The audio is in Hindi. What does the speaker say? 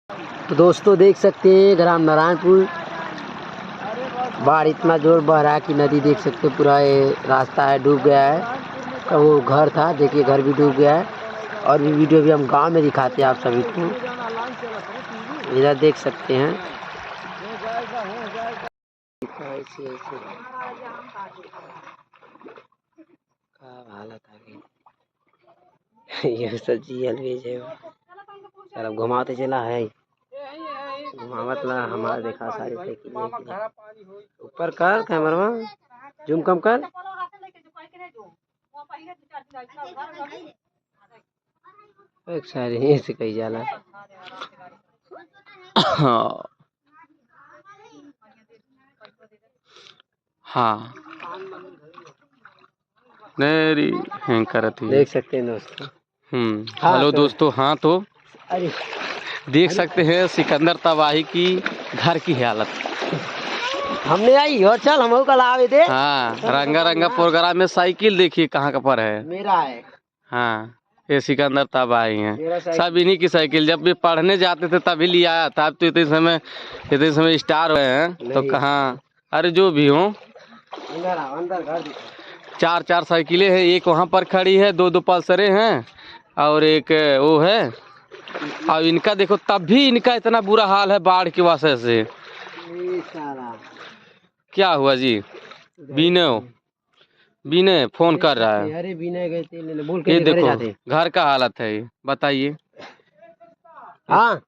तो दोस्तों देख सकते हैं ग्राम नारायणपुर बाढ़ इतना जोर बह रहा है कि नदी देख सकते हैं पूरा ये रास्ता है डूब गया है। तो वो घर था, देखिए घर भी डूब गया है। और भी वीडियो भी हम गांव में दिखाते हैं आप सभी को, इधर देख सकते हैं। हालत है ये सब्जी अलवेज है। चल अब घुमाते चला है मतलब हमारा देखा सारी ऊपर कर कैमरा जूम कम कर। एक सारी यहीं से कही जाला। हाँ मेरी हैंग करती है। देख सकते हैं दोस्तों। हेलो दोस्तों। हाँ तो अरे देख सकते हैं सिकंदर तबाही की घर की हालत। हमने आई और चल हम कल आवे थे। हाँ रंगा रंगा प्रोग्राम में साइकिल देखिए कहाँ का पर है। मेरा है। हाँ ये सिकंदर तबाही है, सब इन्हीं की साइकिल। जब भी पढ़ने जाते थे तभी लिया आया था। अब तो इतने समय स्टार हुए हैं तो कहाँ। अरे जो भी हो, चार चार साइकिलें हैं। एक वहाँ पर खड़ी है, दो पल्सरें हैं और एक वो है। और इनका देखो तब भी इनका इतना बुरा हाल है बाढ़ की वजह से। क्या हुआ जी? विनय फोन कर रहा है। अरे विनय गए थे बोल ये के देखो घर का हालत है, बताइए। हाँ